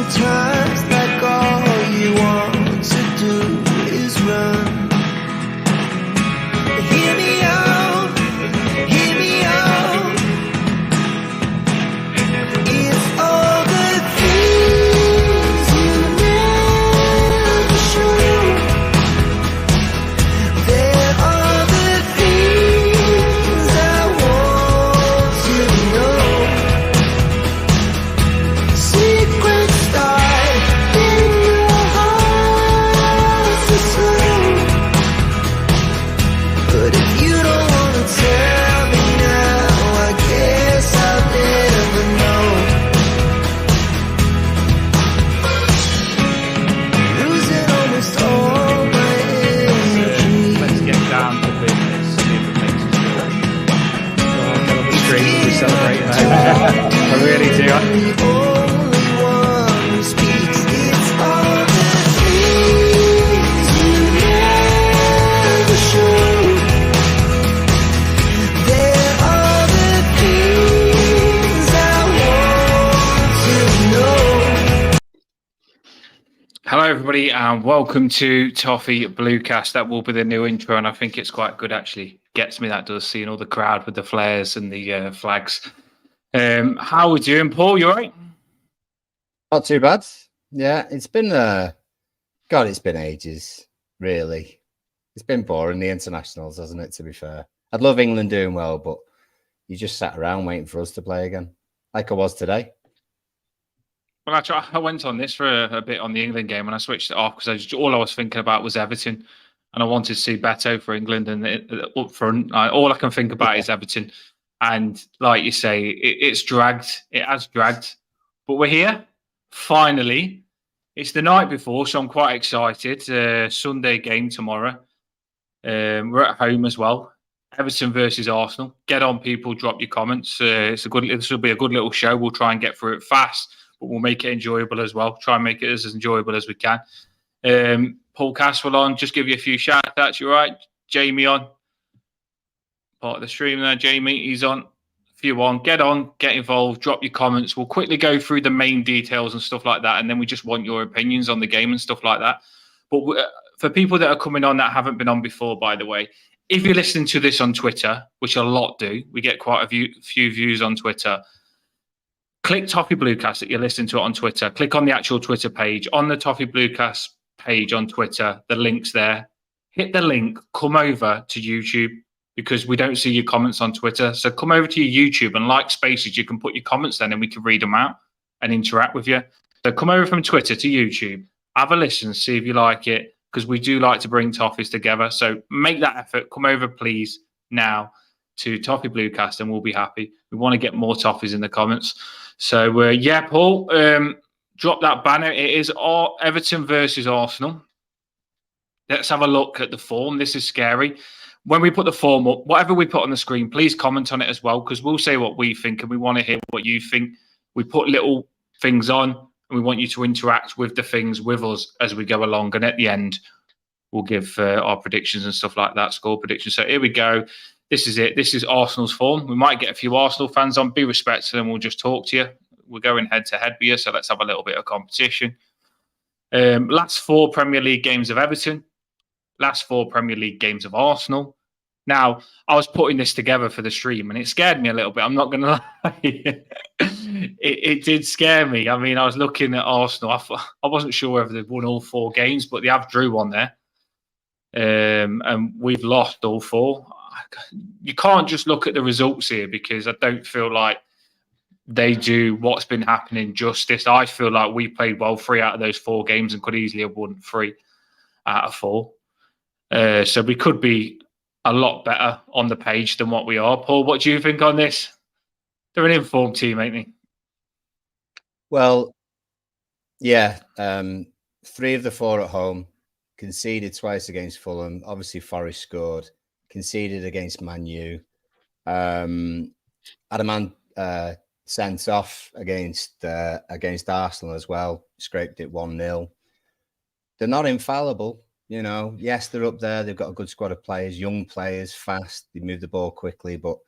Sometimes like all you want to do is run. Hear me out, hear me out. It's all the things you never show. There are the things I want you to know. Secrets start in your heart to slow. But if you don't wanna tell me now, I guess I'll never know. Losing almost all my energy. Let's get down to business. See if it makes us feel. On the street, we celebrate that. I really do. The only one who speaks. It's all the things you never show. There are the things I want to know. Hello, everybody, and welcome to Toffee Bluecast. That will be the new intro, and I think it's quite good, actually. Gets me, that does, seeing all the crowd with the flares and the flags. How are we doing, Paul? You all right? Not too bad. Yeah, it's been God, it's been ages, really. It's been boring, the internationals, hasn't it, to be fair? I'd love England doing well, but you just sat around waiting for us to play again, like I was today. Well, I went on this for a bit on the England game, and I switched it off because all I was thinking about was Everton, and I wanted to see Beto for England, and up front, all I can think about is Everton. And like you say, it's dragged. It has dragged, but we're here finally. It's the night before, so I'm quite excited. Sunday game tomorrow. We're at home as well. Everton versus Arsenal. Get on, people. Drop your comments. This will be a good little show. We'll try and get through it fast, but we'll make it enjoyable as well. Try and make it as enjoyable as we can. Paul Caswell on. Just give you a few shout outs. You're right. Jamie on. Part of the stream there. Jamie, he's on. If you want, get on, get involved, drop your comments. We'll quickly go through the main details and stuff like that, and then we just want your opinions on the game and stuff like that. But for people that are coming on that haven't been on before, by the way, if you're listening to this on Twitter, which a lot do, we get quite a few views on Twitter. Click Toffee Bluecast that you're listening to it on Twitter. Click on the actual Twitter page. On the Toffee Bluecast page on Twitter, the link's there. Hit the link, come over to YouTube, because we don't see your comments on Twitter. So come over to your YouTube, and like Spaces, you can put your comments then and we can read them out and interact with you. So come over from Twitter to YouTube, have a listen, see if you like it, because we do like to bring Toffees together. So make that effort. Come over, please, now to Toffee Bluecast, and we'll be happy. We want to get more Toffees in the comments. So, yeah, Paul, drop that banner. It is Everton versus Arsenal. Let's have a look at the form. This is scary. When we put the form up, whatever we put on the screen, please comment on it as well, because we'll say what we think and we want to hear what you think. We put little things on and we want you to interact with the things with us as we go along. And at the end, we'll give our predictions and stuff like that, score predictions. So here we go. This is it. This is Arsenal's form. We might get a few Arsenal fans on. Be respectful and we'll just talk to you. We're going head-to-head with you, so let's have a little bit of competition. Last 4 Premier League games of Everton. Last 4 Premier League games of Arsenal. Now, I was putting this together for the stream, and it scared me a little bit. I'm not going to lie. It did scare me. I mean, I was looking at Arsenal. I wasn't sure whether they'd won all 4 games, but they have drew one there. And we've lost all 4. You can't just look at the results here, because I don't feel like they do what's been happening justice. I feel like we played well 3 out of those 4 games and could easily have won 3 out of 4. So we could be a lot better on the page than what we are. Paul, what do you think on this? They're an informed team, ain't they? Well, yeah, 3 of the 4 at home, conceded twice against Fulham. Obviously, Forest scored, conceded against Man U. Had a man sent off against Arsenal as well, scraped it 1-0. They're not infallible. You know, yes, they're up there. They've got a good squad of players, young players, fast. They move the ball quickly, but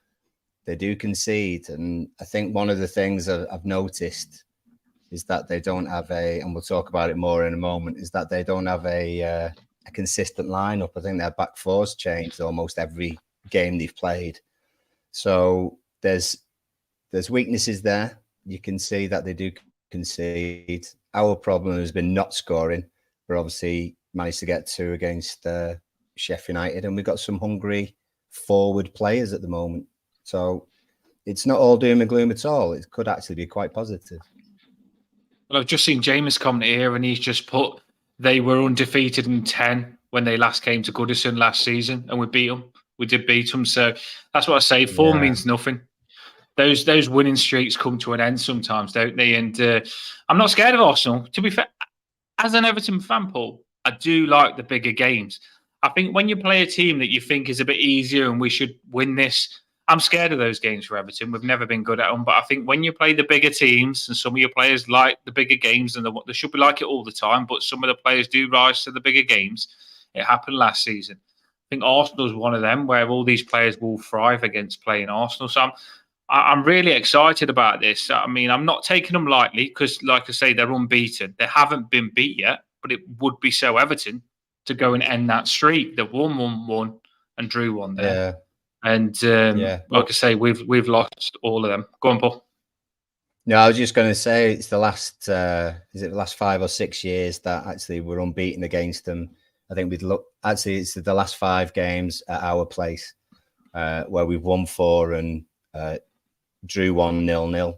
they do concede. And I think one of the things I've noticed is that they don't have and we'll talk about it more in a moment, is that they don't have a consistent lineup. I think their back four's changed almost every game they've played. So there's weaknesses there. You can see that they do concede. Our problem has been not scoring. We're obviously managed to get 2 against Sheffield United, and we've got some hungry forward players at the moment. So it's not all doom and gloom at all. It could actually be quite positive. Well, I've just seen James comment here, and he's just put they were undefeated in 10 when they last came to Goodison last season, and we beat them. We did beat them. So that's what I say. Form means nothing. Those winning streaks come to an end sometimes, don't they? And I'm not scared of Arsenal. To be fair, as an Everton fan, Paul, I do like the bigger games. I think when you play a team that you think is a bit easier and we should win this, I'm scared of those games for Everton. We've never been good at them. But I think when you play the bigger teams, and some of your players like the bigger games, and they should be like it all the time, but some of the players do rise to the bigger games. It happened last season. I think Arsenal's one of them where all these players will thrive against playing Arsenal. So I'm really excited about this. I mean, I'm not taking them lightly because, like I say, they're unbeaten. They haven't been beat yet, but it would be so Everton to go and end that streak. They've won 1-1 and drew 1 there. Yeah. And like I say, we've lost all of them. Go on, Paul. No, I was just going to say it's the last, is it the last 5 or 6 years that actually we're unbeaten against them. I think actually it's the last 5 games at our place where we've won 4 and drew 1 0-0.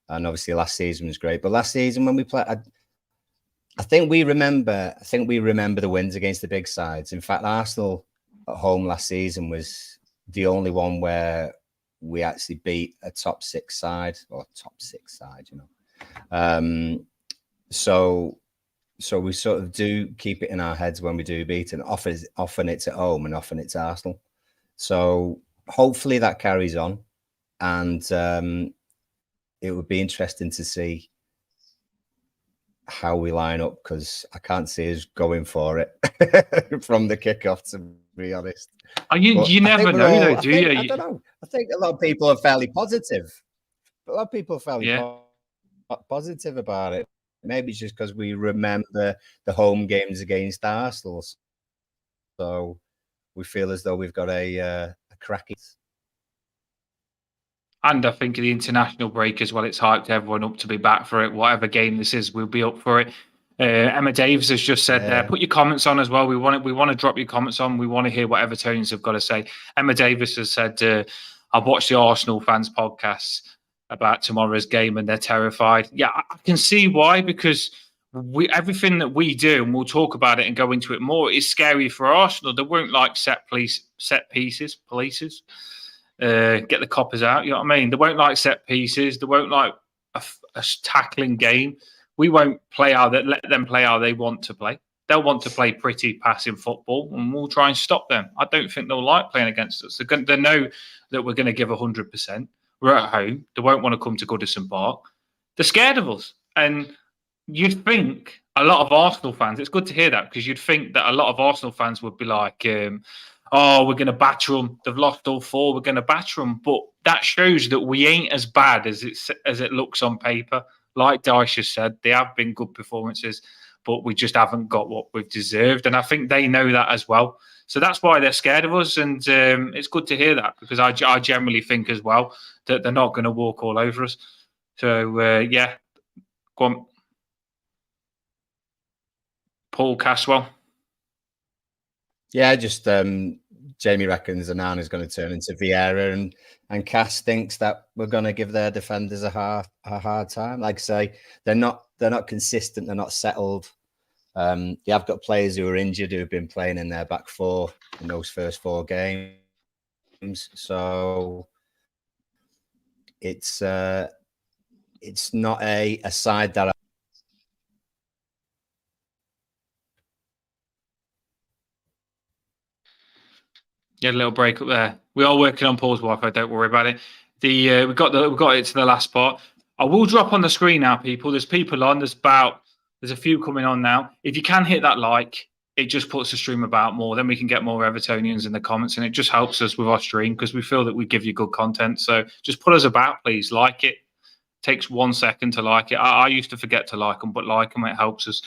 And obviously last season was great. But last season when we played, I think we remember the wins against the big sides. In fact, Arsenal at home last season was the only one where we actually beat a top 6 side, you know. So we sort of do keep it in our heads when we do beat, and often it's at home and often it's Arsenal. So hopefully that carries on, and it would be interesting to see how we line up, because I can't see us going for it from the kickoff, to be honest. You never know, do you? I don't know. I think a lot of people are fairly positive. Positive about it. Maybe it's just because we remember the home games against Arsenal, so we feel as though we've got a cracking. And I think the international break as well, it's hyped everyone up to be back for it. Whatever game this is, we'll be up for it. Emma Davis has just said there, put your comments on as well. We want to drop your comments on. We want to hear what Evertonians have got to say. Emma Davis has said, I've watched the Arsenal fans podcasts about tomorrow's game and they're terrified. Yeah, I can see why, because everything that we do, and we'll talk about it and go into it more, is scary for Arsenal. They won't like set pieces. Get the coppers out, you know what I mean? They won't like set pieces. They won't like a tackling game. We won't let them play how they want to play. They'll want to play pretty passing football, and we'll try and stop them. I don't think they'll like playing against us. They know that we're going to give 100%. We're at home. They won't want to come to Goodison Park. They're scared of us. And you'd think a lot of Arsenal fans, it's good to hear that, because you'd think that a lot of Arsenal fans would be like, we're going to batter them. They've lost all 4. We're going to batter them. But that shows that we ain't as bad as it looks on paper. Like Dyche has said, they have been good performances, but we just haven't got what we've deserved. And I think they know that as well. So that's why they're scared of us. And it's good to hear that, because I generally think as well that they're not going to walk all over us. So, go on. Paul Caswell. Yeah, just Jamie reckons Annan is going to turn into Vieira, and Cass thinks that we're going to give their defenders a hard time. Like I say, they're not consistent, they're not settled. They have got players who are injured who have been playing in their back 4 in those first 4 games. So it's not a side that Yeah, a little break up there. We are working on Paul's Wi-Fi. Don't worry about it. We got it to the last part. I will drop on the screen now, people. There's people on. There's a few coming on now. If you can hit that like, it just puts the stream about more. Then we can get more Evertonians in the comments, and it just helps us with our stream, because we feel that we give you good content. So just put us about, please. Like it, takes 1 second to like it. I used to forget to like them, but like them, it helps us.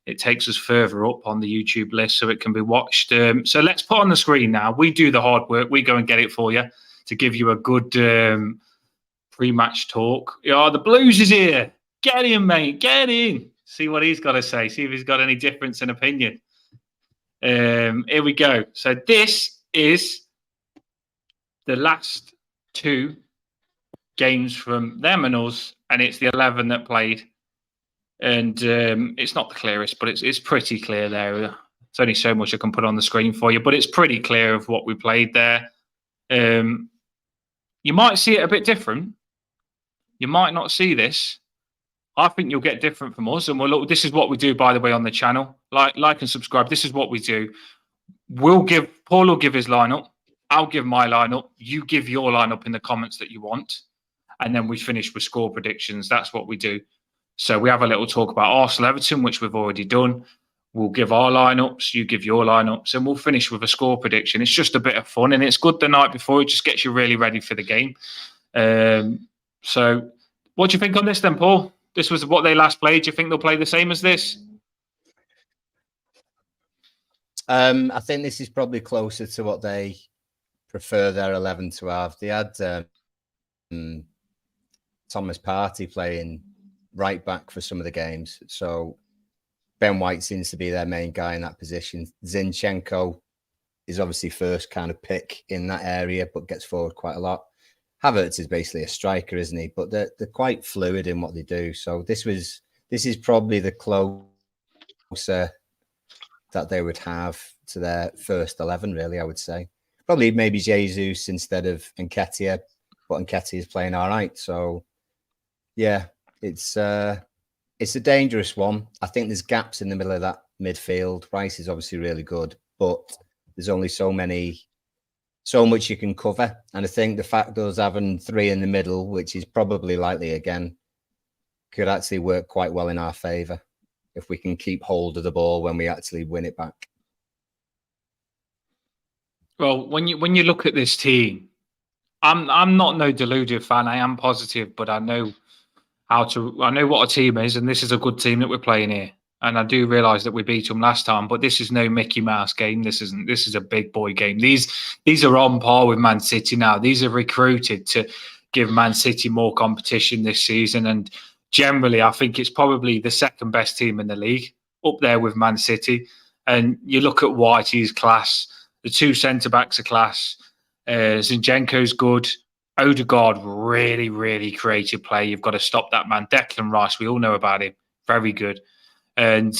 It takes us further up on the YouTube list so it can be watched. So let's put on the screen now. We do the hard work. We go and get it for you to give you a good pre-match talk. Yeah, the Blues is here. Get in, mate. Get in. See what he's got to say. See if he's got any difference in opinion. Here we go. So this is the last 2 games from them and us, and it's the 11 that played. And it's not the clearest, but it's pretty clear there. There's only so much I can put on the screen for you, but it's pretty clear of what we played there. You might see it a bit different. You might not see this. I think you'll get different from us. And we'll look, this is what we do, by the way, on the channel. Like and subscribe. This is what we do. Paul will give his lineup. I'll give my lineup. You give your lineup in the comments that you want. And then we finish with score predictions. That's what we do. So we have a little talk about Arsenal Everton, which we've already done. We'll give our lineups, you give your lineups, and we'll finish with a score prediction. It's just a bit of fun, and it's good the night before. It just gets you really ready for the game. So what do you think on this then, Paul? This was what they last played. Do you think they'll play the same as this? I think this is probably closer to what they prefer their 11 to have. They had Thomas Partey playing right back for some of the games. So Ben White seems to be their main guy in that position. Zinchenko is obviously first kind of pick in that area, but gets forward quite a lot. Havertz is basically a striker, isn't he? But they're quite fluid in what they do. So this is probably the closer that they would have to their first 11, really, I would say. Probably maybe Jesus instead of Nketiah, but Nketiah is playing all right. So, yeah, it's a dangerous one. I think there's gaps in the middle of that midfield. Rice is obviously really good, but there's only so much you can cover. And I think the fact of us having 3 in the middle, which is probably likely again, could actually work quite well in our favour if we can keep hold of the ball when we actually win it back. Well, when you look at this team, I'm not no deluded fan. I am positive, but I know what a team is, and this is a good team that we're playing here. And I do realise that we beat them last time, but this is no Mickey Mouse game. This is a big boy game. These are on par with Man City now. These are recruited to give Man City more competition this season. And generally, I think it's probably the second best team in the league, up there with Man City. And you look at Whitey's class, the 2 centre-backs are class. Zinchenko's good. Odegaard, really, really creative play. You've got to stop that man. Declan Rice, we all know about him. Very good. And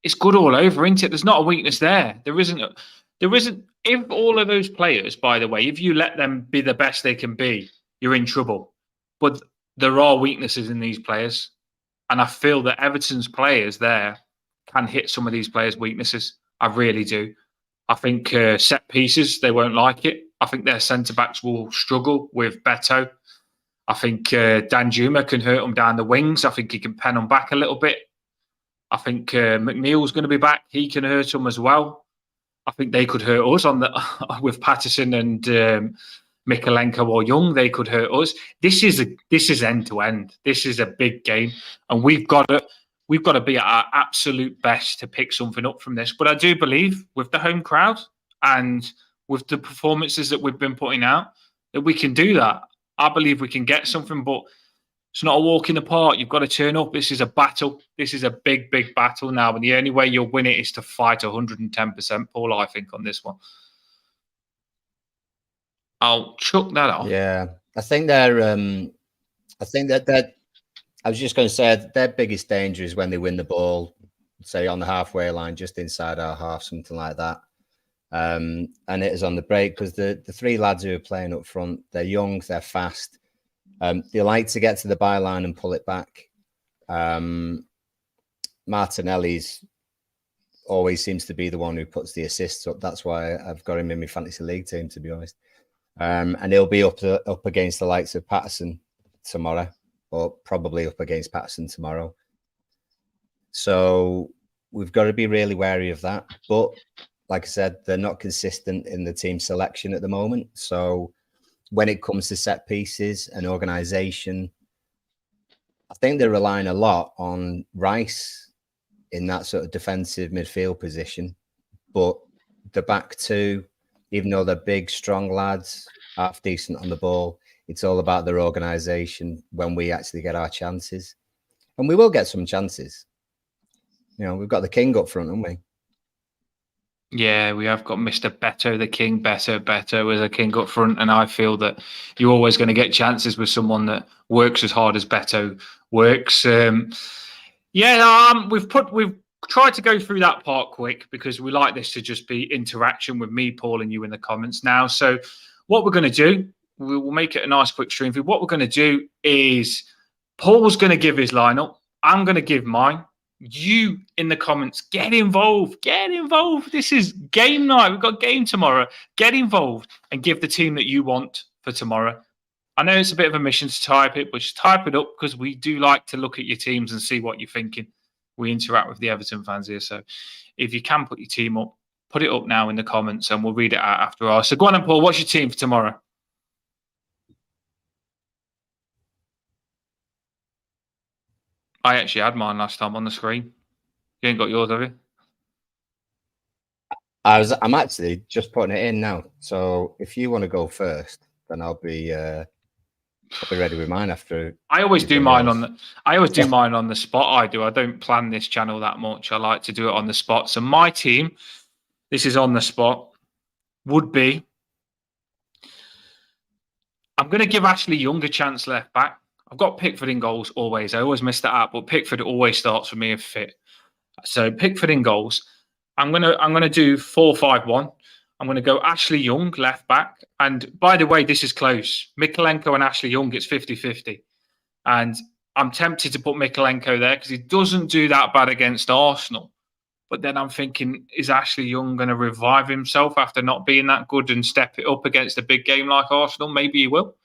it's good all over, isn't it? There's not a weakness there. There isn't. If all of those players, by the way, if you let them be the best they can be, you're in trouble. But there are weaknesses in these players. And I feel that Everton's players there can hit some of these players' weaknesses. I really do. I think set pieces, they won't like it. I think their centre-backs will struggle with Beto. I think Danjuma can hurt them down the wings. I think he can pen them back a little bit. I think McNeil's going to be back. He can hurt them as well. I think they could hurt us with Patterson and Mikalenko or Young. They could hurt us. This is end to end. This is a big game, and we've got to be at our absolute best to pick something up from this. But I do believe with the home crowd and with the performances that we've been putting out, that we can do that. I believe we can get something, but it's not a walk in the park. You've got to turn up. This is a battle. This is a big, big battle now. And the only way you'll win it is to fight 110%, Paul, I think, on this one. I'll chuck that off. Yeah. I think I was just going to say their biggest danger is when they win the ball, say on the halfway line, just inside our half, something like that. And it is on the break because the 3 lads who are playing up front, they're young, they're fast. They like to get to the byline and pull it back. Martinelli's always seems to be the one who puts the assists up. That's why I've got him in my fantasy league team, to be honest. And he'll be up against the likes of Patterson tomorrow, or probably up against Patterson tomorrow. So we've got to be really wary of that. But like I said, they're not consistent in the team selection at the moment. So when it comes to set pieces and organisation, I think they're relying a lot on Rice in that sort of defensive midfield position. But the back two, even though they're big, strong lads, half decent on the ball, it's all about their organisation when we actually get our chances. And we will get some chances. You know, we've got the king up front, haven't we? Yeah, we have got Mr. Beto, the king, Beto as a king up front. And I feel that you're always going to get chances with someone that works as hard as Beto works. We've tried to go through that part quick because we like this to just be interaction with me, Paul, and you in the comments now. So what we're going to do, we will make it a nice quick stream. What we're going to do is Paul's going to give his lineup. I'm going to give mine. You in the comments, get involved. Get involved. This is game night. We've got game tomorrow. Get involved and give the team that you want for tomorrow. I know it's a bit of a mission to type it, but just type it up because we do like to look at your teams and see what you're thinking. We interact with the Everton fans here. So if you can put your team up, put it up now in the comments and we'll read it out after ours. So go on and Paul, what's your team for tomorrow? I actually had mine last time on the screen. You ain't got yours, have you? I'm actually just putting it in now. So if you want to go first, then I'll be ready with mine after. I always do mine on the spot. I don't plan this channel that much. I like to do it on the spot. So my team, this is on the spot, would be. I'm going to give Ashley Young a chance left back. I've got Pickford in goals always. I always miss that out, but Pickford always starts for me if fit. So Pickford in goals. I'm gonna do 4-5-1. I'm going to go Ashley Young left back. And by the way, this is close. Mikalenko and Ashley Young, it's 50-50. And I'm tempted to put Mikalenko there because he doesn't do that bad against Arsenal. But then I'm thinking, is Ashley Young going to revive himself after not being that good and step it up against a big game like Arsenal? Maybe he will.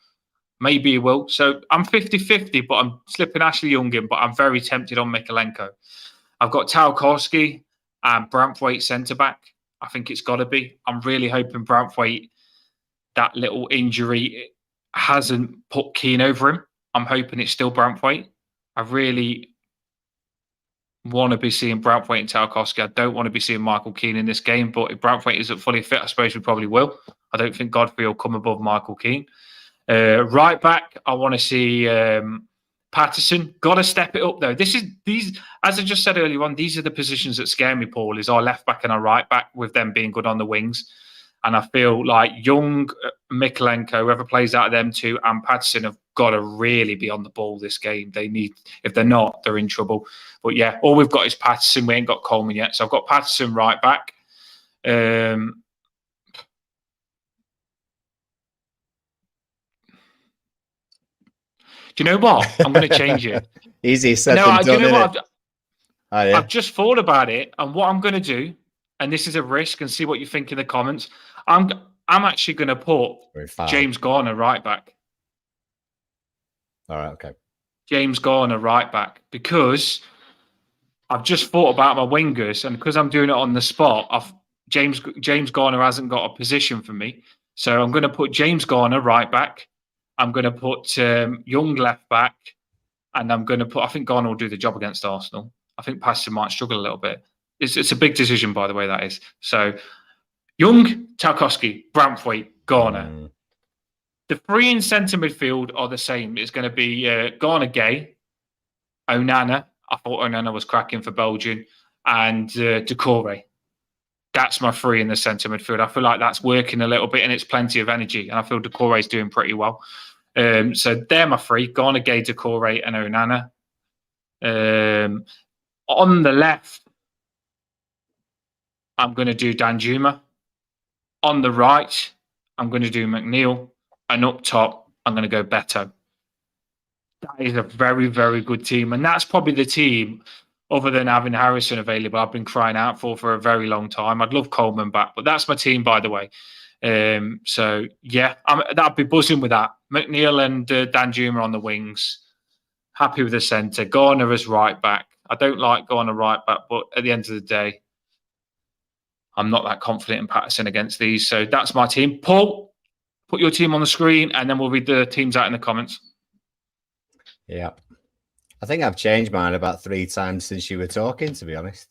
Maybe he will. So I'm 50-50, but I'm slipping Ashley Young in, but I'm very tempted on Mikalenko. I've got Tarkowski and Branthwaite centre-back. I think it's got to be. I'm really hoping Branthwaite, that little injury hasn't put Keane over him. I'm hoping it's still Branthwaite. I really want to be seeing Branthwaite and Tarkowski. I don't want to be seeing Michael Keane in this game, but if Branthwaite isn't fully fit, I suppose we probably will. I don't think Godfrey will come above Michael Keane. Right back, I want to see Patterson. Got to step it up though. These, as I just said earlier on, these are the positions that scare me, Paul, is our left back and our right back with them being good on the wings. And I feel like Young, Mikalenko, whoever plays out of them two, and Patterson have got to really be on the ball this game. They need, if they're not, they're in trouble. But yeah, all we've got is Patterson. We ain't got Coleman yet. So I've got Patterson right back. Do you know what? I'm going to change it. Easy said than done, do you know what? Yeah. I've just thought about it, and what I'm going to do, and this is a risk, and see what you think in the comments. I'm actually going to put James Garner right back. All right, okay. James Garner right back, because I've just thought about my wingers, and because I'm doing it on the spot, James Garner hasn't got a position for me, so I'm going to put James Garner right back. I'm going to put Young left back, and I'm going to put. I think Garner will do the job against Arsenal. I think Patterson might struggle a little bit. It's a big decision, by the way, that is. So Young, Tarkowski, Branthwaite, Garner. The three in centre midfield are the same. It's going to be Garner, Gay, Onana. I thought Onana was cracking for Belgium, and Doucouré. That's my three in the centre midfield. I feel like that's working a little bit, and it's plenty of energy. And I feel Doucouré is doing pretty well. So they're my three: Garner, Gay, Doucouré, and Onana. On the left, I'm going to do Danjuma. On the right, I'm going to do McNeil. And up top, I'm going to go Beto. That is a very, very good team. And that's probably the team, other than having Harrison available, I've been crying out for a very long time. I'd love Coleman back, but that's my team, by the way. So, yeah, I'd be buzzing with that. McNeil and Danjuma on the wings. Happy with the centre. Garner as right back. I don't like Garner right back, but at the end of the day, I'm not that confident in Patterson against these. So that's my team. Paul, Put your team on the screen, and then we'll read the teams out in the comments. Yeah. I think I've changed mine about 3 times since you were talking, to be honest.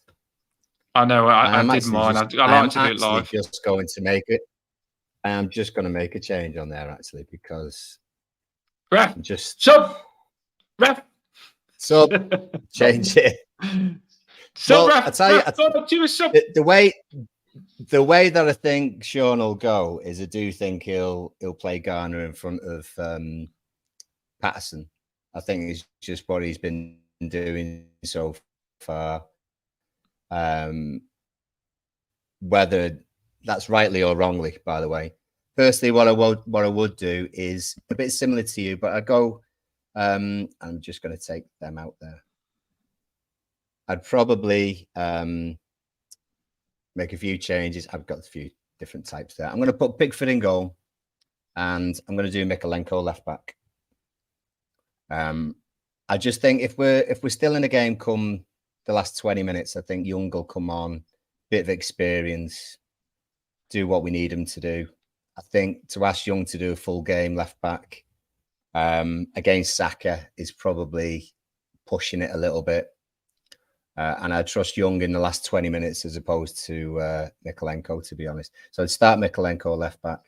I know, I did mine. I like to do it live. Just going to make it. I am just going to make a change on there, actually, because... Ref! Just... Ref! Change it. Ref! I tell you, the way that I think Sean will go is I do think he'll play Garner in front of Patterson. I think it's just what he's been doing so far. Whether that's rightly or wrongly, by the way. Firstly, what I would do is a bit similar to you, but I go. I'm just going to take them out there. I'd probably make a few changes. I've got a few different types there. I'm going to put Pickford in goal, and I'm going to do Mikalenko left back. I just think if we're still in a game come the last 20 minutes, I think Young will come on, bit of experience, do what we need him to do. I think to ask Young to do a full game left back against Saka is probably pushing it a little bit. And I trust Young in the last 20 minutes as opposed to Mikalenko, to be honest. So I'd start Mikalenko left back.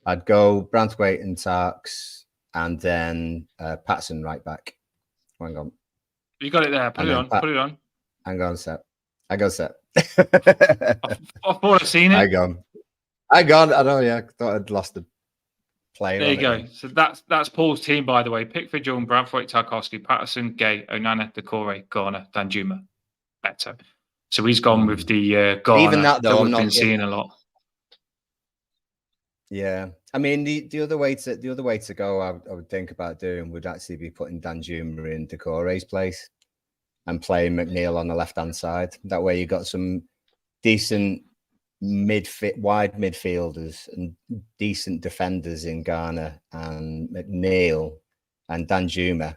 I'd go Branthwaite and Tarks, and then Patson right back. Hang on. You got it there. Put it on. Put it on. Hang on, Seth. I got Seth. I thought I'd seen it. I gone. I know, yeah. I thought I'd lost the player. There you go. So that's Paul's team, by the way. Pickford, Young, Branthwaite, Tarkowski, Patterson, Gay, Onana, Decore, Garner, Danjuma, Beto. So he's gone with the Garner. Even that, though, we've been seeing a lot. Yeah, I mean the other way to go, I would think about doing would actually be putting Danjuma in Decore's place and playing McNeil on the left hand side. That way you got some decent wide midfielders and decent defenders in Garner and McNeil, and Danjuma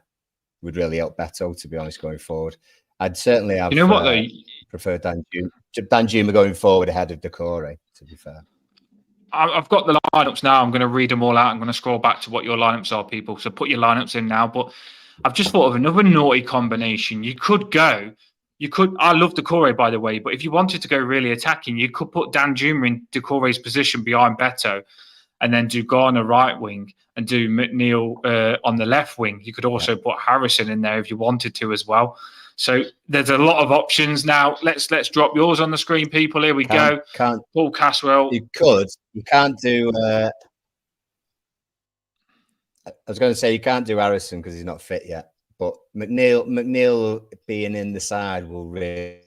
would really help Beto, to be honest, going forward. I'd certainly have. You know what though? Prefer Danjuma going forward ahead of Decore, to be fair. I've got the lineups now. I'm going to read them all out. I'm going to scroll back to what your lineups are, people. So put your lineups in now. But I've just thought of another naughty combination. I love Decore, by the way, but if you wanted to go really attacking, you could put Danjuma in Decore's position behind Beto and then do Garner right wing and do McNeil on the left wing. You could also put Harrison in there if you wanted to as well. So there's a lot of options now. Let's drop yours on the screen, people. Here we go. Paul Caswell. You could. You can't do. I was going to say you can't do Harrison because he's not fit yet. But McNeil being in the side will really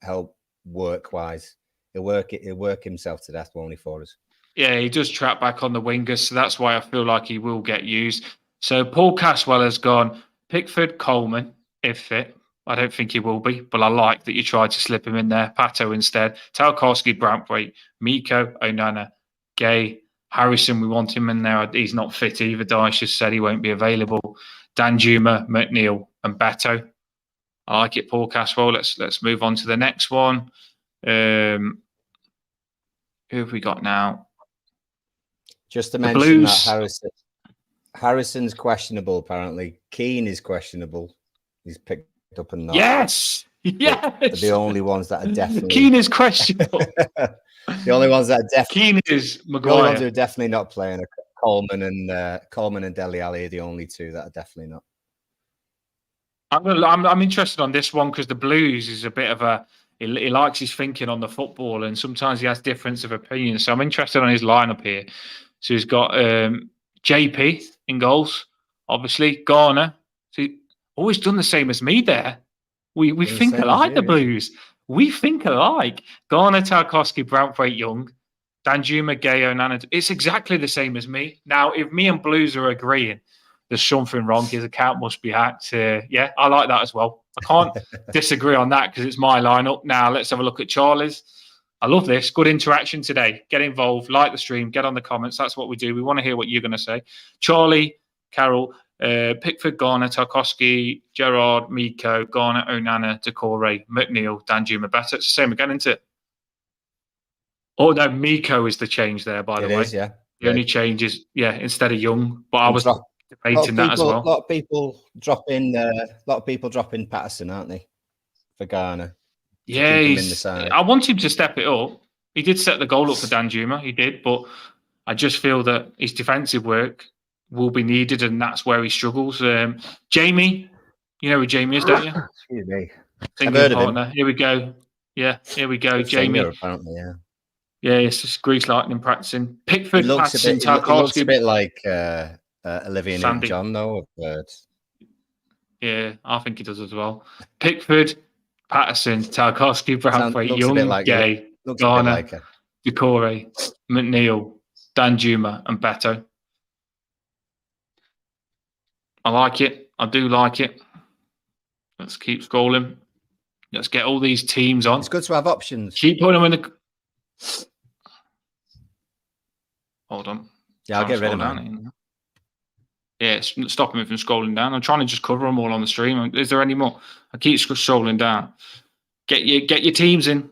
help work wise. He'll work himself to death, won't he, for us? Yeah, he does trap back on the wingers, so that's why I feel like he will get used. So Paul Caswell has gone Pickford, Coleman, if fit. I don't think he will be, but I like that you tried to slip him in there. Pato instead. Tarkowski, Branthwaite, Miko, Onana, Gay, Harrison. We want him in there. He's not fit either. Dyche just said he won't be available. Danjuma, McNeil, and Beto. I like it, Paul Caswell. Let's move on to the next one. Who have we got now? Just to mention that Harrison's questionable, apparently. Keane is questionable. He's picked up and not. Yes! Yes! They're the only ones that are definitely... Keane is questionable. The only ones that are definitely... Keane is Maguire. The only ones who are definitely not playing are Coleman and Dele Alli are the only two that are definitely not. I'm interested on this one because the Blues is a bit of a... He likes his thinking on the football and sometimes he has difference of opinion. So I'm interested on his lineup here. So he's got JP in goals, obviously. Garner. So he's always done the same as me there. We think alike, the Blues. We think alike. Garner, Tarkowski, Branthwaite, Young, Danjuma, Gay, Onana. It's exactly the same as me. Now, if me and Blues are agreeing there's something wrong, his account must be hacked. Yeah, I like that as well. I can't disagree on that because it's my lineup. Now, let's have a look at Charlie's. I love this. Good interaction today. Get involved, like the stream, get on the comments. That's what we do. We want to hear what you're going to say. Charlie, Carol, Pickford, Garner, Tarkowski, Gerard, Miko, Garner, Onana, Decore, McNeil, Danjuma, Beto. It's the same again, isn't it? Oh, no, Miko is the change there, by the way. It is, yeah. The only change is, instead of Young, but I was A lot debating that as well. A lot of people dropping Patterson, aren't they, for Ghana? Yeah, keep him in the side. I want him to step it up. He did set the goal up for Danjuma, he did, but I just feel that his defensive work will be needed, and that's where he struggles. Jamie, you know who Jamie is, don't you? Excuse me. Singing partner. Here we go. Yeah, here we go. Good Jamie. singer, apparently, yeah. Yeah, it's just Grease Lightning practicing. Pickford, He looks Patterson, he looks a bit like Olivia Newton-John, though. Yeah, I think he does as well. Pickford, Patterson, Tarkowski, Brownthwaite, Young, like Gay, Garner, Decore, McNeil, Danjuma, and Beto. I like it. I do like it. Let's keep scrolling. Let's get all these teams on. It's good to have options. Keep putting them in the... Hold on. Yeah, I'll get rid of mine. Yeah, it's stopping me from scrolling down. I'm trying to just cover them all on the stream. Is there any more? I keep scrolling down. Get your teams in.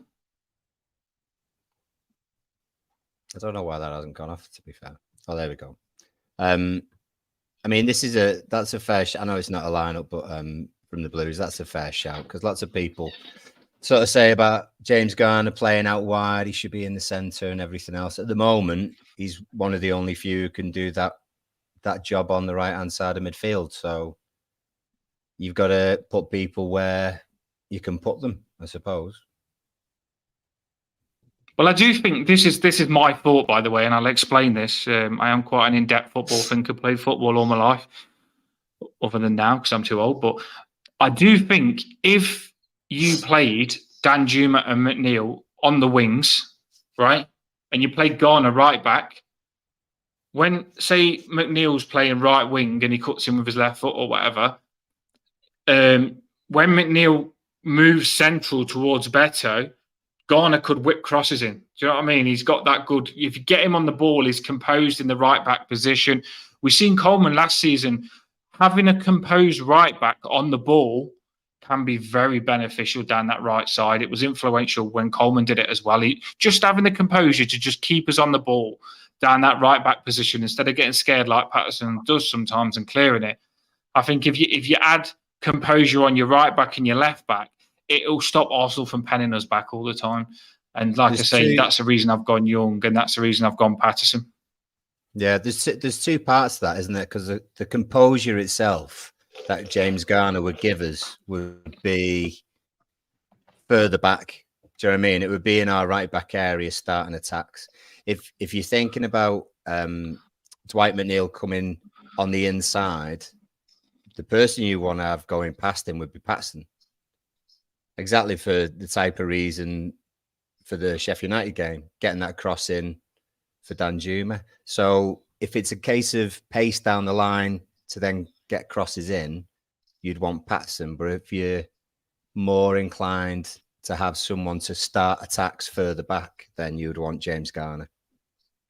I don't know why that hasn't gone off, to be fair. Oh, there we go. I mean, that's a fair I know it's not a lineup, but from the Blues, that's a fair shout, because lots of people sort of say about James Garner playing out wide, he should be in the centre and everything else. At the moment, he's one of the only few who can do that job on the right-hand side of midfield. So you've got to put people where you can put them, I suppose. Well, I do think this is my thought, by the way, and I'll explain this. I am quite an in-depth football thinker, played football all my life, other than now because I'm too old. But I do think if you played Danjuma and McNeil on the wings, right, and you played Garner right back, when, say, McNeil's playing right wing and he cuts in with his left foot or whatever, when McNeil moves central towards Beto, Garner could whip crosses in. Do you know what I mean? He's got that good... If you get him on the ball, he's composed in the right-back position. We've seen Coleman last season. Having a composed right-back on the ball can be very beneficial down that right side. It was influential when Coleman did it as well. Just having the composure to just keep us on the ball down that right-back position instead of getting scared like Patterson does sometimes and clearing it. I think if you add composure on your right-back and your left-back, it'll stop Arsenal from penning us back all the time. And like I say, that's the reason I've gone Young, and that's the reason I've gone Patterson. Yeah, there's two parts to that, isn't there? Because the composure itself that James Garner would give us would be further back. Do you know what I mean? It would be in our right back area starting attacks. If you're thinking about Dwight McNeil coming on the inside, the person you want to have going past him would be Patterson. Exactly for the type of reason for the Sheffield United game, getting that cross in for Danjuma. So if it's a case of pace down the line to then get crosses in, you'd want Patterson. But if you're more inclined to have someone to start attacks further back, then you'd want James Garner.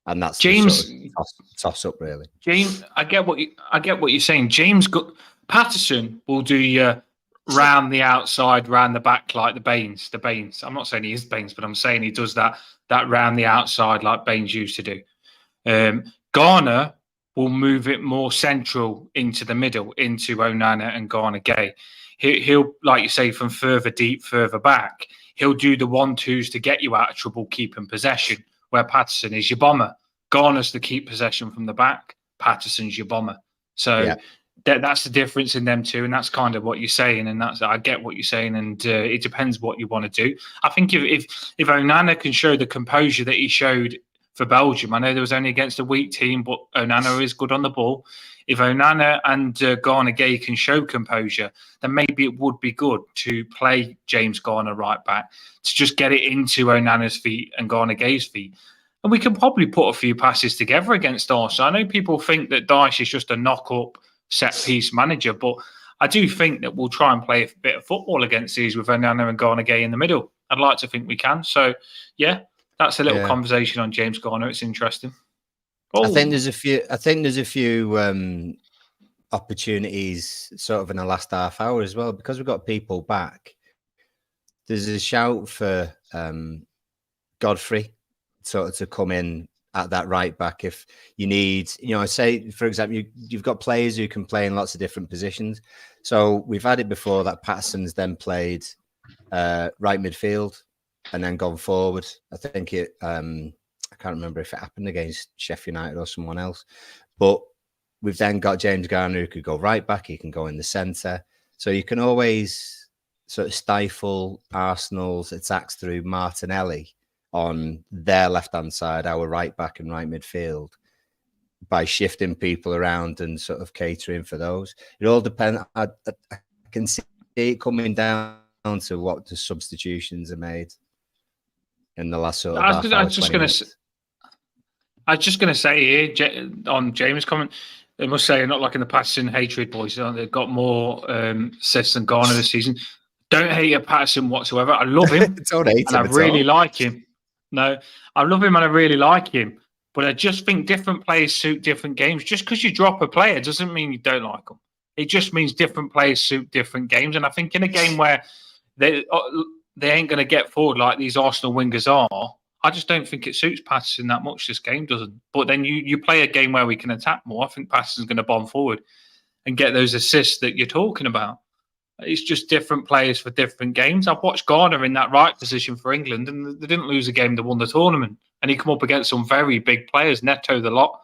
And that's James sort of toss up, really. James, I get what you're saying. Patterson will do your round the outside, round the back like the Baines. I'm not saying he is Baines, but I'm saying he does that round the outside like Baines used to do. Garner will move it more central into the middle, into Onana and Garner Gay. He'll, like you say, from further deep, further back, he'll do the 1-2s to get you out of trouble keeping possession, where Patterson is your bomber. Garner's to keep possession from the back, Patterson's your bomber. So yeah. That's the difference in them two, and that's kind of what you're saying, and I get what you're saying, and it depends what you want to do. I think if Onana can show the composure that he showed for Belgium, I know there was only against a weak team, but Onana is good on the ball. If Onana and Garner Gay can show composure, then maybe it would be good to play James Garner right back to just get it into Onana's feet and Garner Gay's feet. And we can probably put a few passes together against Arsenal. I know people think that Dyche is just a knock-up set-piece manager, but I do think that we'll try and play a bit of football against these with Onana and Garner Gay in the middle. I'd like to think we can. So, yeah, that's a little conversation on James Garner. It's interesting. Oh. I think there's a few opportunities sort of in the last half hour as well, because we've got people back. There's a shout for Godfrey sort of to come in at that right back. If you need, say, for example, you've got players who can play in lots of different positions. So we've had it before that Patterson's then played right midfield and then gone forward. I think I can't remember if it happened against Sheffield United or someone else, but we've then got James Garner who could go right back. He can go in the centre. So you can always sort of stifle Arsenal's attacks through Martinelli on their left-hand side, our right back and right midfield, by shifting people around and sort of catering for those. It all depends. I can see it coming down to what the substitutions are made in the last sort of half hour, 20 minutes. I was just going to say here on James' comment, I must say, not like in the Patterson hatred boys, they've got more assists than Garner this season. Don't hate a Patterson whatsoever. I love him. Don't hate him and I really like him. No, I love him and I really like him. But I just think different players suit different games. Just because you drop a player doesn't mean you don't like them. It just means different players suit different games. And I think in a game where they ain't going to get forward like these Arsenal wingers are, I just don't think it suits Patterson that much. This game doesn't. But then you play a game where we can attack more. I think Patterson's going to bomb forward and get those assists that you're talking about. It's just different players for different games. I've watched Garner in that right position for England, and they didn't lose a game. They won the tournament. And he come up against some very big players, Neto the lot,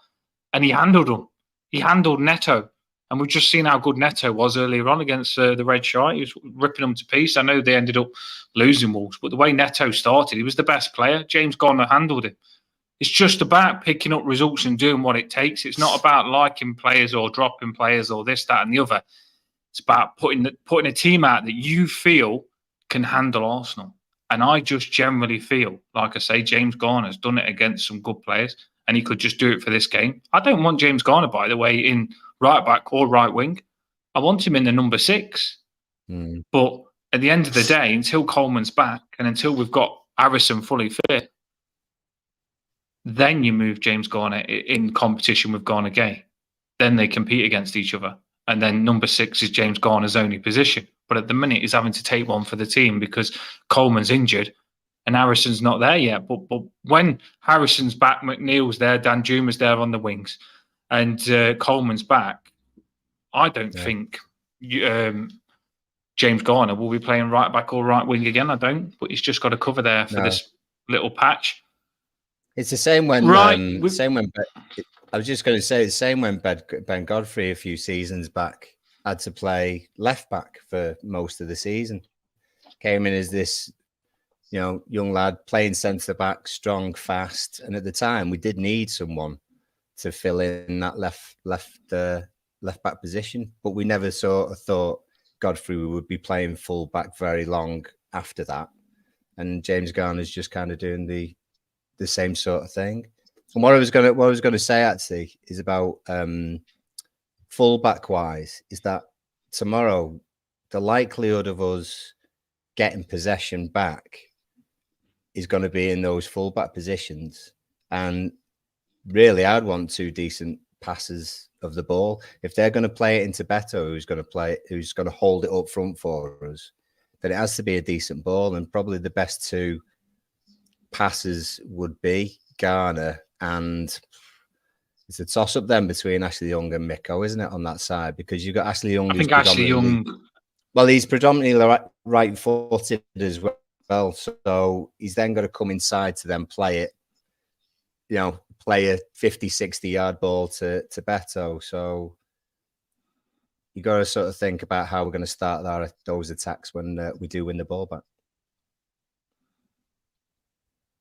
and he handled them. He handled Neto. And we've just seen how good Neto was earlier on against the Red Shark. He was ripping them to pieces. I know they ended up losing Wolves, but the way Neto started, he was the best player. James Garner handled him. It's just about picking up results and doing what it takes. It's not about liking players or dropping players or this, that, and the other. It's about putting a team out that you feel can handle Arsenal. And I just generally feel, like I say, James Garner's done it against some good players, and he could just do it for this game. I don't want James Garner, by the way, in right back or right wing. I want him in the number 6. But at the end of the day, until Coleman's back and until we've got Harrison fully fit, then you move James Garner in competition with Garner Gay. Then they compete against each other. And then number 6 is James Garner's only position. But at the minute, he's having to take one for the team because Coleman's injured and Harrison's not there yet. But when Harrison's back, McNeil's there, Danjuma's there on the wings, and Coleman's back, I don't think James Garner will be playing right back or right wing again. I don't. But he's just got to cover there for this little patch. It's the same when I was just going to say the same when Ben Godfrey a few seasons back had to play left back for most of the season. Came in as this, young lad playing centre back, strong, fast, and at the time we did need someone to fill in that left back position, but we never sort of thought Godfrey would be playing full back very long after that. And James Garner's just kind of doing the same sort of thing. And what I was going to say actually is about fullback wise is that tomorrow the likelihood of us getting possession back is going to be in those fullback positions, and really I'd want 2 decent passes of the ball. If they're going to play it into Beto, who's going to hold it up front for us, then it has to be a decent ball, and probably the best 2 passes would be Garner, and it's a toss-up then between Ashley Young and Miko, isn't it, on that side? Because you've got Ashley Young. I think Ashley Young... Well, he's predominantly right-footed as well, so he's then got to come inside to then play it, play a 50, 60-yard ball to Beto. So you got to sort of think about how we're going to start those attacks when we do win the ball back.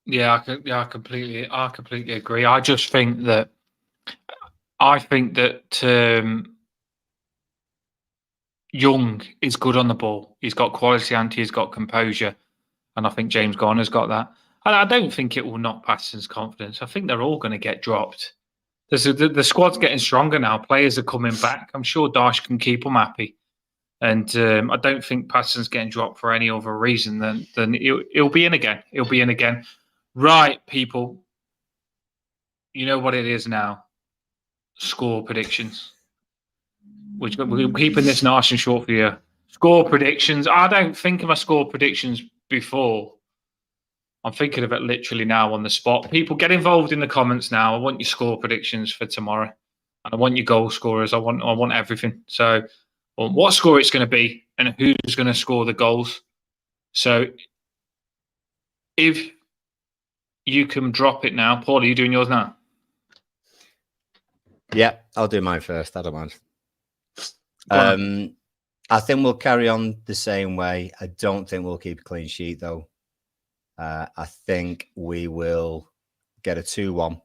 Yeah, I completely agree. I think that Young is good on the ball. He's got quality and he's got composure, and I think James Garner's got that. And I don't think it will knock Patterson's confidence. I think they're all going to get dropped. The squad's getting stronger now. Players are coming back. I'm sure Dash can keep them happy. And I don't think Patterson's getting dropped for any other reason than he'll be in again. He'll be in again. Right, people. You know what it is now. Score predictions. We're keeping this nice and short for you. Score predictions. I don't think of my score predictions before I'm thinking of it literally now on the spot. People, get involved in the comments now. I want your score predictions for tomorrow, and I want your goal scorers. I want everything. So, what score it's going to be, and who's going to score the goals. So, if you can drop it now, Paul, are you doing yours now? Yeah, I'll do mine first. I don't mind. I think we'll carry on the same way. I don't think we'll keep a clean sheet, though. I think we will get a 2-1.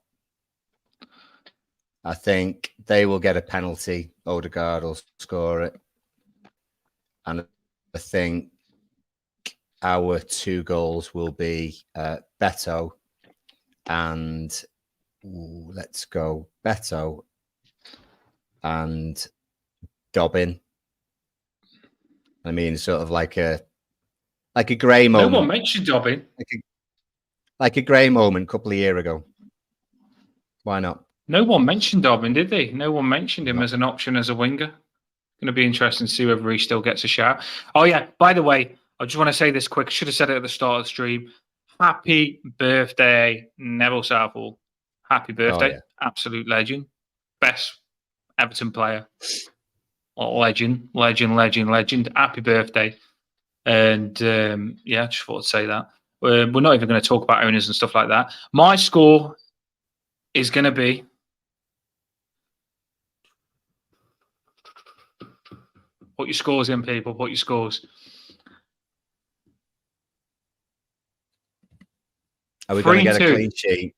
I think they will get a penalty. Odegaard will score it. And I think our 2 goals will be Beto and let's go Beto and Dobbin. I mean, sort of like a grey moment. No one mentioned Dobbin. Like a grey moment a couple of years ago. Why not? No one mentioned Dobbin, did they? No one mentioned him as an option as a winger. Going to be interesting to see whether he still gets a shout. Oh, yeah. By the way, I just want to say this quick. I should have said it at the start of the stream. Happy birthday, Neville Southall. Happy birthday. yeah. Absolute legend. Best Everton player. Legend. Happy birthday. And yeah, I just thought I'd say that. We're not even going to talk about owners and stuff like that. My score is going to be put your scores in, people. Put your scores. Are we going to get a clean sheet?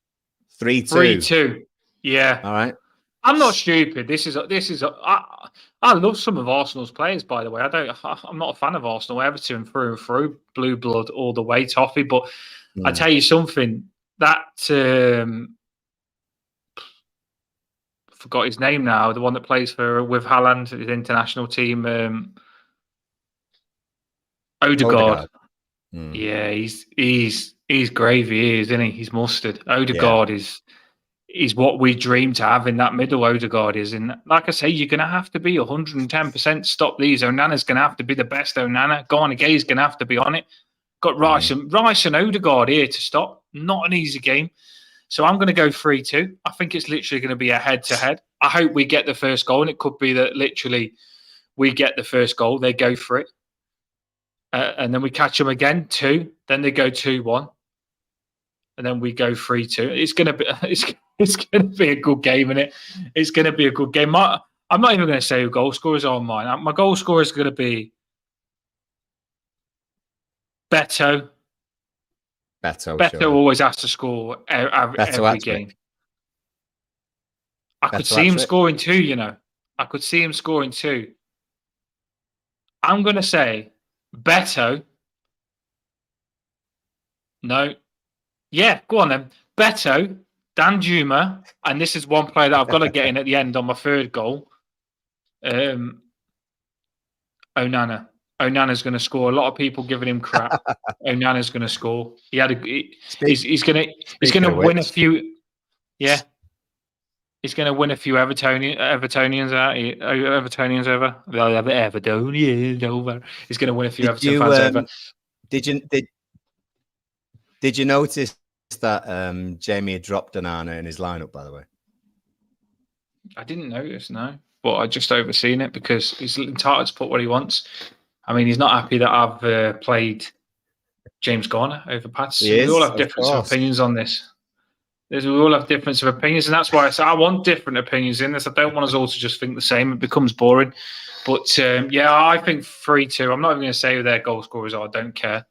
3-2. 3-2. Yeah. All right. I'm not stupid. I love some of Arsenal's players, by the way. I'm not a fan of Arsenal. Everton through and through, blue blood all the way, Toffee. But I tell you something, that forgot his name now. The one that plays with Haaland, his international team, Odegaard. Yeah, he's gravy, isn't he? He's mustard. Odegaard is what we dream to have in that middle. Odegaard is, and like I say, you're going to have to be 110% stop these. Onana's going to have to be the best Onana. Garnagay's going to have to be on it. Got Rice and Odegaard here to stop. Not an easy game. So I'm going to go 3-2. I think it's literally going to be a head-to-head. I hope we get the first goal, and it could be that literally we get the first goal. They go for it. And then we catch them again, 2. Then they go 2-1. And then we go 3-2. It's going to be it's going to be a good game, isn't it? It's going to be a good game. I'm not even going to say who goal scorers are on mine. My goal scorer is going to be Beto. Beto sure. always has to score every game. I could see him scoring 2, you know. I could see him scoring 2. I'm going to say Beto. No. Yeah, go on then. Beto, Danjuma, and this is one player that I've got to get in at the end on my third goal. Onana. Onana's going to score. A lot of people giving him crap. Onana's going to score. He's going to win a few. Yeah, he's going to win a few Evertonians over. Evertonians over. He's going to win a few Everton fans over. Did you notice that Jamie had dropped Onana in his lineup? By the way, I didn't notice. No, but I just overseen it because he's entitled to put what he wants. I mean, he's not happy that I've played James Garner over Pats. We all have different opinions on this. We all have difference of opinions, and that's why I say I want different opinions in this. I don't want us all to just think the same. It becomes boring. But yeah, I think 3-2. I'm not even going to say who their goal scorers are. I don't care.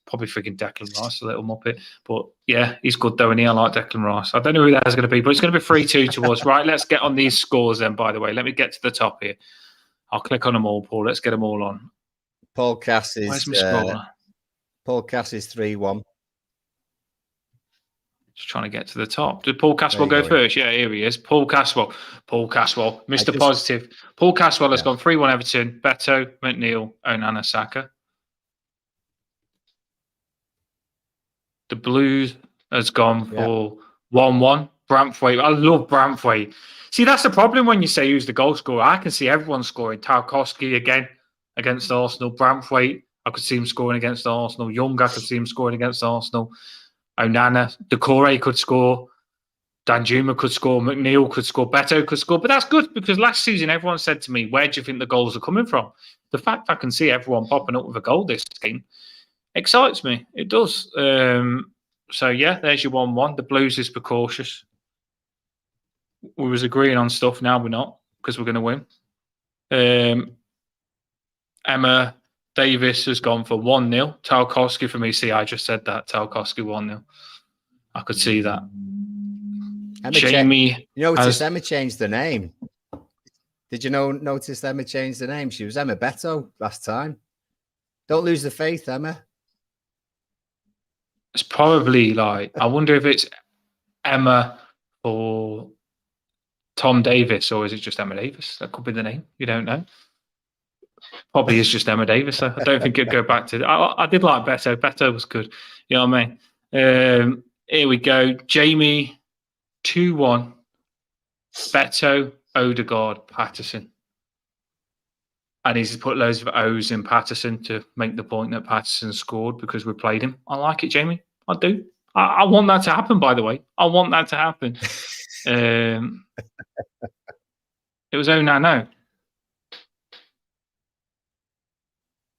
Probably freaking Declan Rice, a little muppet. But yeah, he's good though, and I like Declan Rice. I don't know who that's going to be, but it's going to be 3-2 to us. Right, let's get on these scores then, by the way. Let me get to the top here. I'll click on them all, Paul. Let's get them all on. Paul Cass is 3-1. Just trying to get to the top. Did Paul Caswell go first? Yeah, here he is. Paul Caswell, Mr. Positive. Paul Caswell has gone 3-1 Everton. Beto, McNeil, Onana, Saka. The Blues has gone for 1-1. Branthwaite. I love Branthwaite. See, that's the problem when you say who's the goal scorer. I can see everyone scoring. Tarkowski again against Arsenal. Branthwaite. I could see him scoring against Arsenal. Young, I could see him scoring against Arsenal. Onana, Decore could score. Danjuma could score. McNeil could score. Beto could score. But that's good because last season everyone said to me, where do you think the goals are coming from? The fact I can see everyone popping up with a goal this game excites me. It does. So, yeah, there's your 1-1. The Blues is precautious. We was agreeing on stuff. Now we're not because we're going to win. Emma Davis has gone for 1-0. Tarkowski for me. See, I just said that. Tarkowski 1-0. I could see that. Jamie. You notice Emma changed the name. Did you notice Emma changed the name? She was Emma Beto last time. Don't lose the faith, Emma. It's probably like, I wonder if it's Emma or Tom Davis, or is it just Emma Davis? That could be the name. You don't know. Probably is just Emma Davis. I don't think it'd go back to. I did like Beto. Beto was good. You know what I mean? Here we go. Jamie, 2-1. Beto, Odegaard, Patterson. And he's put loads of O's in Patterson to make the point that Patterson scored because we played him. I like it, Jamie. I do. I want that to happen, by the way. I want that to happen. It was Onana.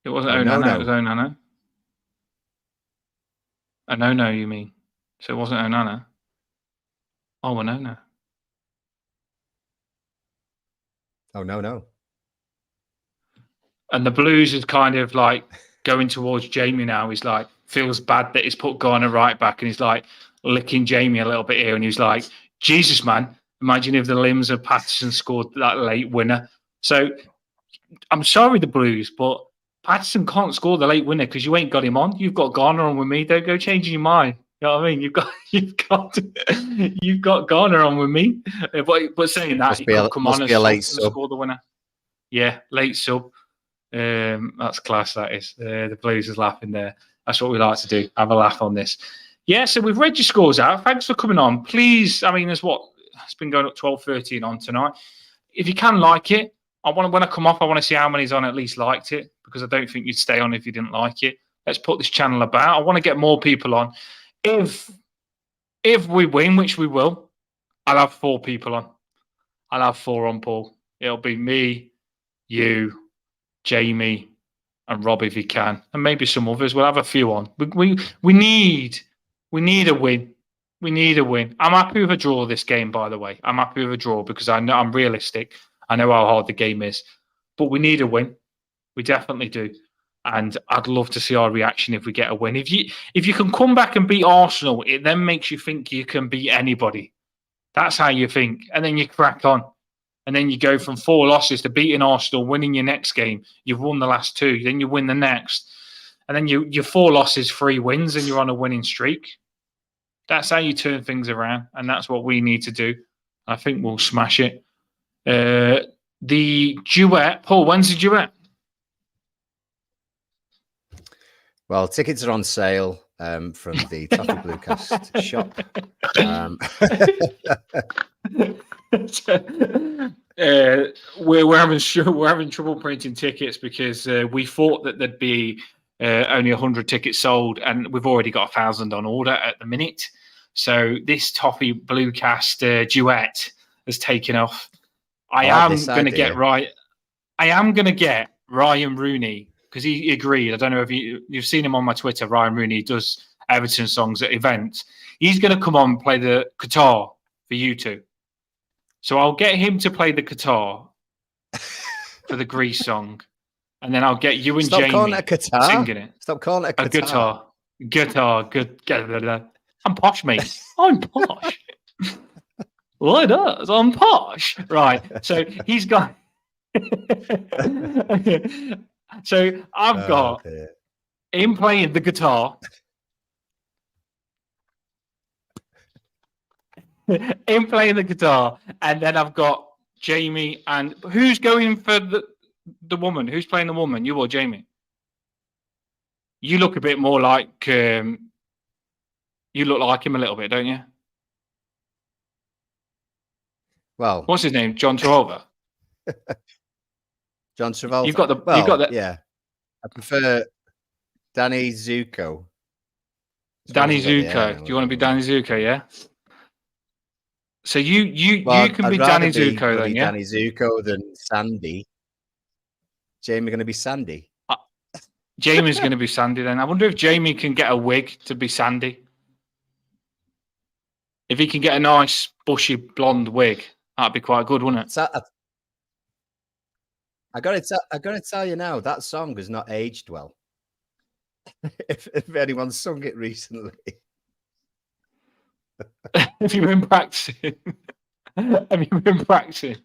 It wasn't Onana. It was Onana. No, you mean? So it wasn't Onana. Oh, Onana. Oh, no. And the Blues is kind of like going towards Jamie now. He's like, feels bad that he's put Garner right back and he's like licking Jamie a little bit here. And he's like, Jesus, man, imagine if the limbs of Patterson scored that late winner. So I'm sorry, the Blues, but Patterson can't score the late winner because you ain't got him on. You've got Garner on with me. Don't go changing your mind. You know what I mean? You've got Garner on with me. But saying that, he could come on and score the winner. Yeah, late sub. That's class, that is. The Blues is laughing there. That's what we like to do. Have a laugh on this. Yeah, so we've read your scores out. Thanks for coming on. Please, I mean, it's been going up 12-13 on tonight. If you can like it, when I come off, I want to see how many's on at least liked it, because I don't think you'd stay on if you didn't like it. Let's put this channel about. I want to get more people on. If we win, which we will, I'll have 4 people on. I'll have 4 on, Paul. It'll be me, you, Jamie, and Rob if he can, and maybe some others. We'll have a few on. We need a win. We need a win. I'm happy with a draw this game, by the way. I'm happy with a draw because I know I'm realistic. I know how hard the game is, but we need a win. We definitely do. And I'd love to see our reaction if we get a win. If you can come back and beat Arsenal, it then makes you think you can beat anybody. That's how you think. And then you crack on. And then you go from 4 losses to beating Arsenal, winning your next game. You've won the last 2. Then you win the next. And then your 4 losses, 3 wins, and you're on a winning streak. That's how you turn things around. And that's what we need to do. I think we'll smash it. The duet. Paul, when's the duet? Well, tickets are on sale from the Toffee Bluecast shop. We're having trouble printing tickets because we thought that there'd be only 100 tickets sold, and we've already got 1,000 on order at the minute. So this Toffee Bluecast duet has taken off. I am going to get Ryan Rooney, because he agreed. I don't know if you've seen him on my Twitter. Ryan Rooney does Everton songs at events. He's going to come on and play the guitar for you two. So I'll get him to play the guitar for the Grease song, and then I'll get you and Jamie calling it a guitar. Singing it. Stop calling it a guitar. Guitar. Good. I'm posh, mate. I'm posh. Well, it does. I'm posh. Right. So he's got. So I've got him playing the guitar. Him playing the guitar, and then I've got Jamie. And who's going for the woman? Who's playing the woman? You or Jamie? You look a bit more like you look like him a little bit, don't you? Well, what's his name? John Travolta. John Travolta. You've got the. Yeah. I prefer Danny Zuko. Danny Zuko. Do you want to be Danny Zuko? Yeah. So you can I'd be rather Danny Zuko then, yeah. Danny Zuko than Sandy. Jamie going to be Sandy. Jamie's going to be Sandy then. I wonder if Jamie can get a wig to be Sandy. If he can get a nice bushy blonde wig, that'd be quite good, wouldn't it? I got to tell you now, that song has not aged well. if anyone's sung it recently. Have you been practicing? Have you been practicing?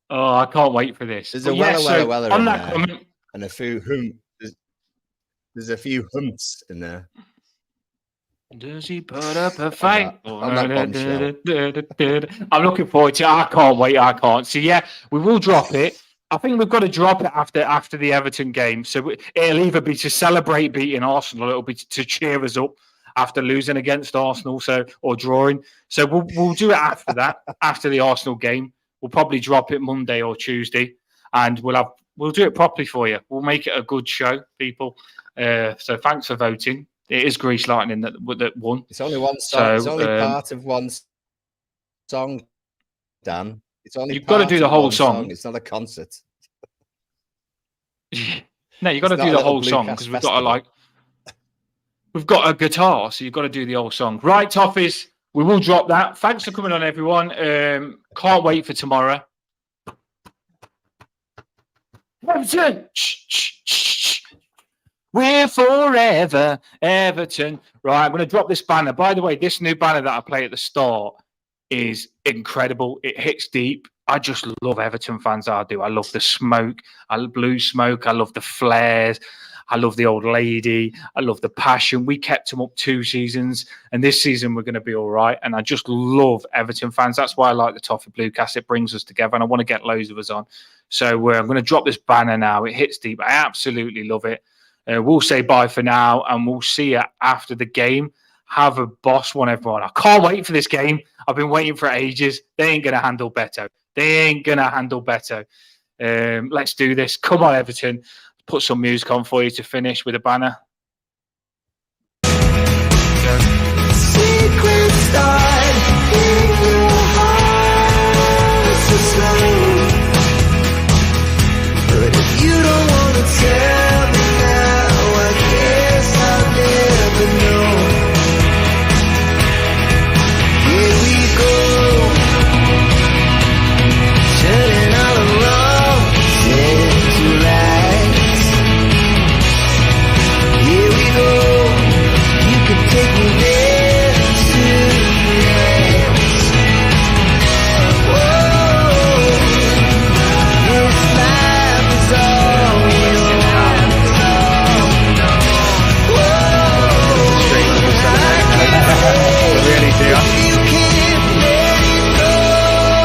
Oh, I can't wait for this. There's a Wella on in that there, comment, and a few there's a few humps in there. Does he put up a fight? On that bombshell. I'm looking forward to it. I can't wait. I can't. So yeah, we will drop it. I think we've got to drop it after the Everton game. So it'll either be to celebrate beating Arsenal, or it'll be to cheer us up after losing against Arsenal, or drawing. So we'll do it after that, after the Arsenal game. We'll probably drop it Monday or Tuesday, and we'll do it properly for you. We'll make it a good show, people. So thanks for voting. It is Grease Lightning that won. It's only one song. So, it's only part of one song, Dan. It's only you've got to do the whole song. It's not a concert. No, you've got to do the whole song, because we've got a guitar, so you've got to do the whole song. Right, Toffees, we will drop that. Thanks for coming on, everyone. Can't wait for tomorrow. Everton! We're forever Everton. Right, I'm going to drop this banner. By the way, this new banner that I play at the start is incredible. It hits deep. I just love Everton fans. I do. I love the smoke. I love blue smoke. I love the flares. I love the old lady. I love the passion. We kept them up 2 seasons, and this season we're going to be all right. And I just love Everton fans. That's why I like the Toffee Bluecast. It brings us together, and I want to get loads of us on. So I'm going to drop this banner now. It hits deep. I absolutely love it. We'll say bye for now, and we'll see you after the game. Have a boss one, everyone. I can't wait for this game. I've been waiting for ages. They ain't going to handle Beto. Let's do this. Come on, Everton. Put some music on for you to finish with a banner. Secrets died in your heart.